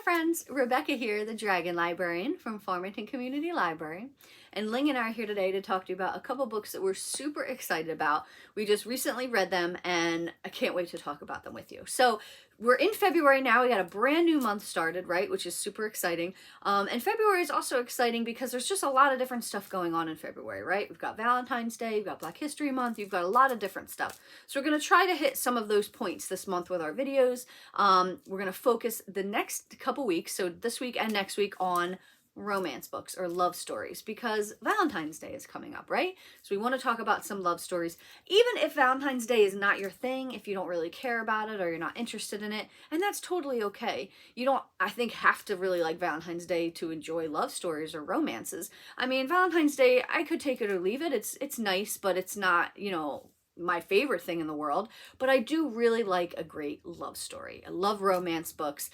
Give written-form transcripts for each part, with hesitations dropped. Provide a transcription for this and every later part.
friends, Rebecca here, the Dragon Librarian from Farmington Community Library. And Ling and I are here today to talk to you about a couple books that we're super excited about. We just recently read them and I can't wait to talk about them with you. So we're in February now. We got a brand new month started, right? Which is super exciting. And February is also exciting because there's just a lot of different stuff going on in February, right? We've got Valentine's Day, we've got Black History Month, you've got a lot of different stuff. So we're going to try to hit some of those points this month with our videos. We're going to focus the next couple weeks, so this week and next week, on romance books or love stories because Valentine's Day is coming up, right? So we want to talk about some love stories. Even if Valentine's Day is not your thing, if you don't really care about it or you're not interested in it, and that's totally okay. You don't, I think, have to really like Valentine's Day to enjoy love stories or romances. I mean, Valentine's Day, I could take it or leave it. It's nice, but it's not, you know, my favorite thing in the world, but I do really like a great love story. I love romance books.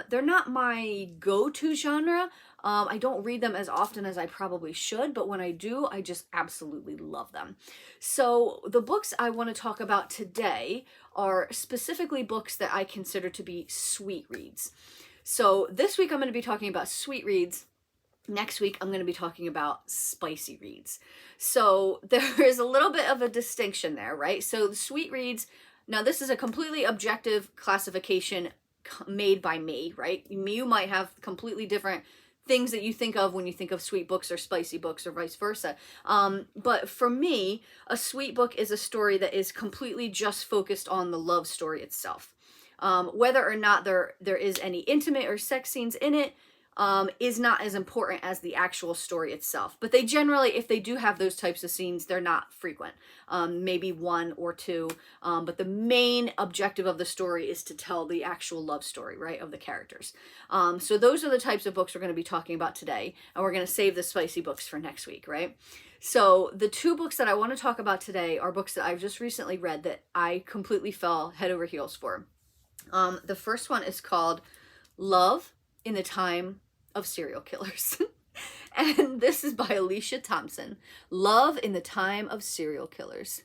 They're not my go-to genre. I don't read them as often as I probably should, but when I do, I just absolutely love them. So the books I want to talk about today are specifically books that I consider to be sweet reads. So this week I'm going to be talking about sweet reads. Next week, I'm going to be talking about spicy reads. So there is a little bit of a distinction there, right? So the sweet reads, now this is a completely objective classification made by me, right? You might have completely different things that you think of when you think of sweet books or spicy books or vice versa. But for me, a sweet book is a story that is completely just focused on the love story itself. Whether or not there is any intimate or sex scenes in it, is not as important as the actual story itself. But they generally, if they do have those types of scenes, they're not frequent. Maybe one or two. But the main objective of the story is to tell the actual love story, right, of the characters. So those are the types of books we're going to be talking about today. And we're going to save the spicy books for next week, right? So the two books that I want to talk about today are books that I've just recently read that I completely fell head over heels for. The first one is called Love in the Time of Serial Killers. And this is by Alicia Thompson. Love in the Time of Serial Killers.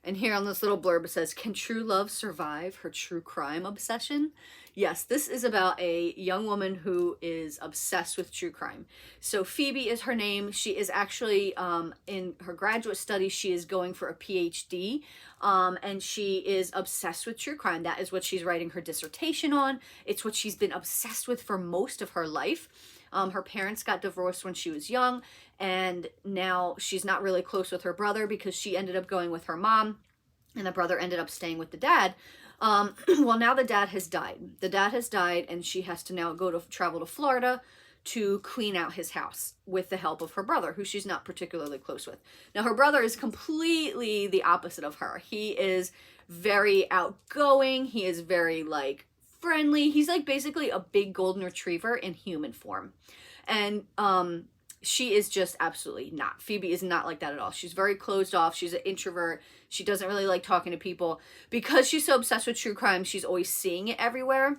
And here on this little blurb it says, can true love survive her true crime obsession? Yes, this is about a young woman who is obsessed with true crime. So Phoebe is her name. She is actually, in her graduate studies, she is going for a PhD, and she is obsessed with true crime. That is what she's writing her dissertation on. It's what she's been obsessed with for most of her life. Her parents got divorced when she was young, and now she's not really close with her brother because she ended up going with her mom, and the brother ended up staying with the dad. Well, now the dad has died. The dad has died, and she has to now travel to Florida to clean out his house with the help of her brother, who she's not particularly close with. Now, her brother is completely the opposite of her. He is very outgoing. He is very, like, friendly. He's like basically a big golden retriever in human form. And she is just absolutely not. Phoebe is not like that at all. She's very closed off. She's an introvert. She doesn't really like talking to people. Because she's so obsessed with true crime, she's always seeing it everywhere.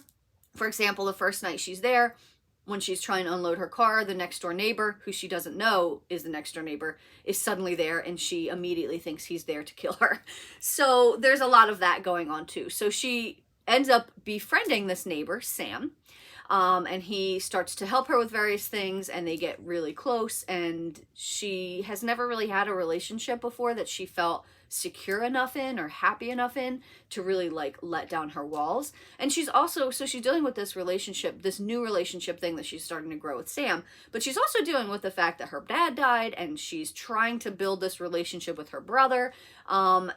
For example, the first night she's there, when she's trying to unload her car, the next door neighbor, who she doesn't know is the next door neighbor, is suddenly there, and she immediately thinks he's there to kill her. So there's a lot of that going on too. So she ends up befriending this neighbor, Sam, and he starts to help her with various things, and they get really close, and she has never really had a relationship before that she felt secure enough in or happy enough in to really like let down her walls. And she's also, so she's dealing with this relationship, this new relationship thing that she's starting to grow with Sam, but she's also dealing with the fact that her dad died, and she's trying to build this relationship with her brother.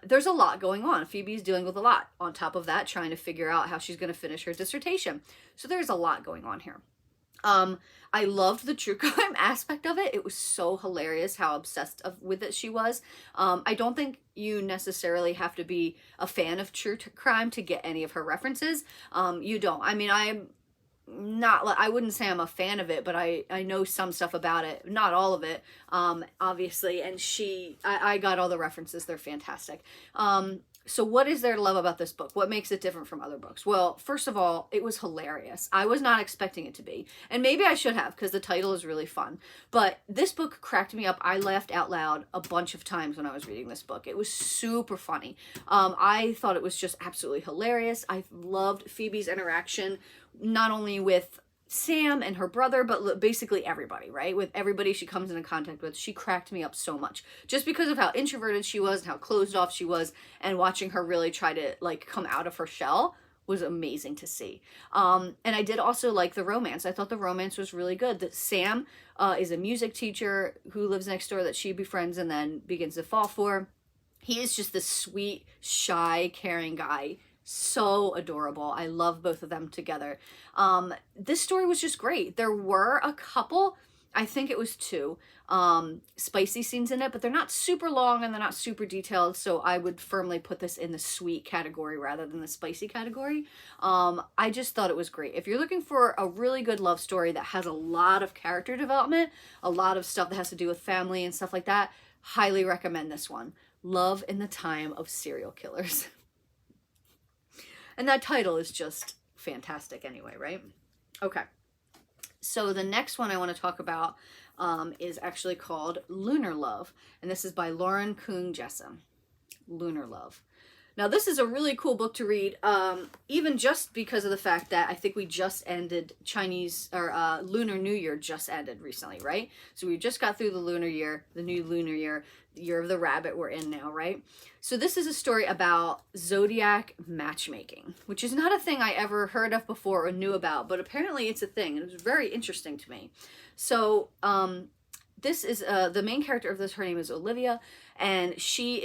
There's a lot going on. Phoebe's dealing with a lot. On top of that, trying to figure out how she's going to finish her dissertation. So there's a lot going on here. I loved the true crime aspect of it. It was so hilarious how obsessed with it she was. I don't think you necessarily have to be a fan of true crime to get any of her references. You don't. I mean, I'm not, I wouldn't say I'm a fan of it, but I know some stuff about it, not all of it, obviously. And I got all the references. They're fantastic. So what is there to love about this book? What makes it different from other books? Well, first of all, it was hilarious. I was not expecting it to be. And maybe I should have, because the title is really fun. But this book cracked me up. I laughed out loud a bunch of times when I was reading this book. It was super funny. I thought it was just absolutely hilarious. I loved Phoebe's interaction, not only with Sam and her brother, but basically everybody, right? With everybody she comes into contact with, she cracked me up so much. Just because of how introverted she was and how closed off she was, and watching her really try to like come out of her shell was amazing to see. And I did also like the romance. I thought the romance was really good. That Sam is a music teacher who lives next door that she befriends and then begins to fall for. He is just this sweet, shy, caring guy. So adorable. I love both of them together. This story was just great. There were a couple, I think it was 2, spicy scenes in it, but they're not super long and they're not super detailed, so I would firmly put this in the sweet category rather than the spicy category. I just thought it was great. If you're looking for a really good love story that has a lot of character development, a lot of stuff that has to do with family and stuff like that, highly recommend this one. Love in the Time of Serial Killers. And that title is just fantastic anyway, right? Okay. So the next one I want to talk about is actually called Lunar Love. And this is by Lauren Kuhn Jessen. Lunar Love. Now this is a really cool book to read, even just because of the fact that I think we just ended Chinese, or Lunar New Year just ended recently, right? So we just got through the lunar year, the new lunar year, the year of the rabbit we're in now, right? So this is a story about zodiac matchmaking, which is not a thing I ever heard of before or knew about, but apparently it's a thing, and it was very interesting to me. So this is the main character of this. Her name is Olivia, and she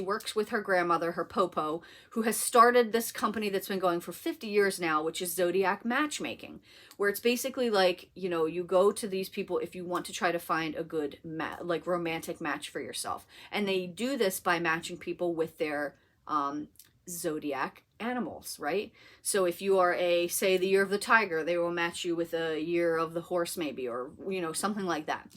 works with her grandmother, her Popo, who has started this company that's been going for 50 years now, which is zodiac matchmaking, where it's basically like, you know, you go to these people if you want to try to find a good like romantic match for yourself, and they do this by matching people with their zodiac animals, right? So if you are say the year of the tiger, they will match you with a year of the horse maybe, or you know, something like that.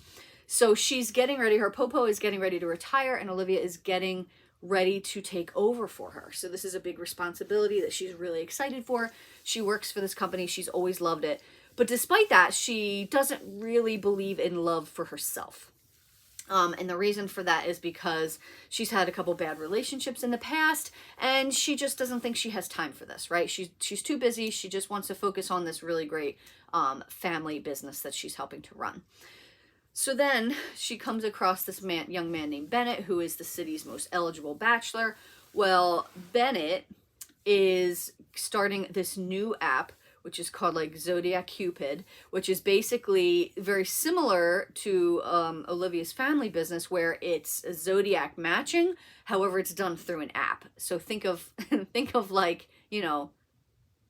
So she's getting ready, her Popo is getting ready to retire, and Olivia is getting ready to take over for her. So this is a big responsibility that she's really excited for. She works for this company, she's always loved it. But despite that, she doesn't really believe in love for herself. And the reason for that is because she's had a couple bad relationships in the past, and she just doesn't think she has time for this, right? She's too busy. She just wants to focus on this really great family business that she's helping to run. So then she comes across this young man named Bennett, who is the city's most eligible bachelor. Well, Bennett is starting this new app, which is called like Zodiac Cupid, which is basically very similar to Olivia's family business, where it's zodiac matching. However, it's done through an app. So think of like, you know,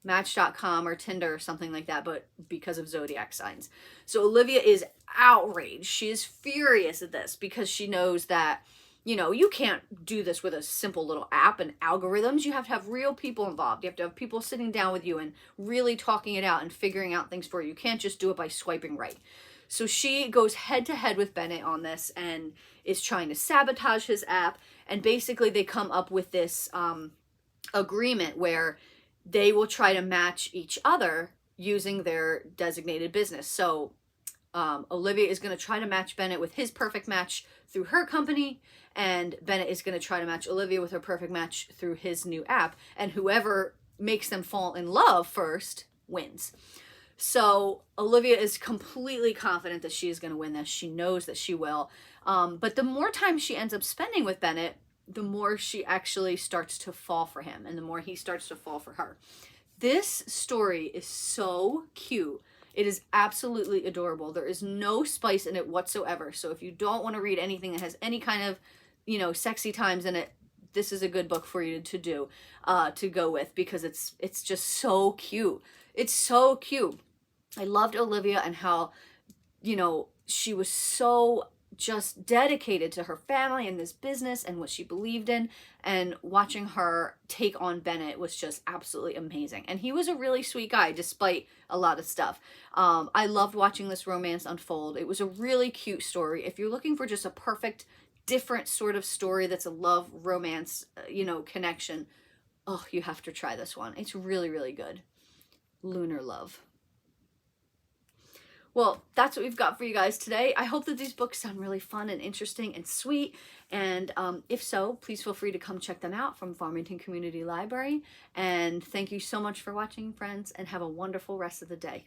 Match.com or Tinder or something like that, but because of zodiac signs. So Olivia is outraged. She is furious at this because she knows that, you know, you can't do this with a simple little app and algorithms. You have to have real people involved. You have to have people sitting down with you and really talking it out and figuring out things for you. You can't just do it by swiping right. So she goes head to head with Bennett on this and is trying to sabotage his app. And basically they come up with this agreement where they will try to match each other using their designated business. So Olivia is going to try to match Bennett with his perfect match through her company, and Bennett is going to try to match Olivia with her perfect match through his new app, and whoever makes them fall in love first wins. So Olivia is completely confident that she is going to win this. She knows that she will. But the more time she ends up spending with Bennett, the more she actually starts to fall for him, and the more he starts to fall for her. This story is so cute. It is absolutely adorable. There is no spice in it whatsoever. So if you don't want to read anything that has any kind of, you know, sexy times in it, this is a good book for you to do, to go with, because it's just so cute. It's so cute. I loved Olivia and how, you know, she was so just dedicated to her family and this business and what she believed in, and watching her take on Bennett was just absolutely amazing. And he was a really sweet guy despite a lot of stuff. I loved watching this romance unfold. It was a really cute story. If you're looking for just a perfect different sort of story that's a love romance, you know, connection, oh, you have to try this one. It's really, really good. Lunar Love. Well, that's what we've got for you guys today. I hope that these books sound really fun and interesting and sweet. And if so, please feel free to come check them out from Farmington Community Library. And thank you so much for watching, friends, and have a wonderful rest of the day.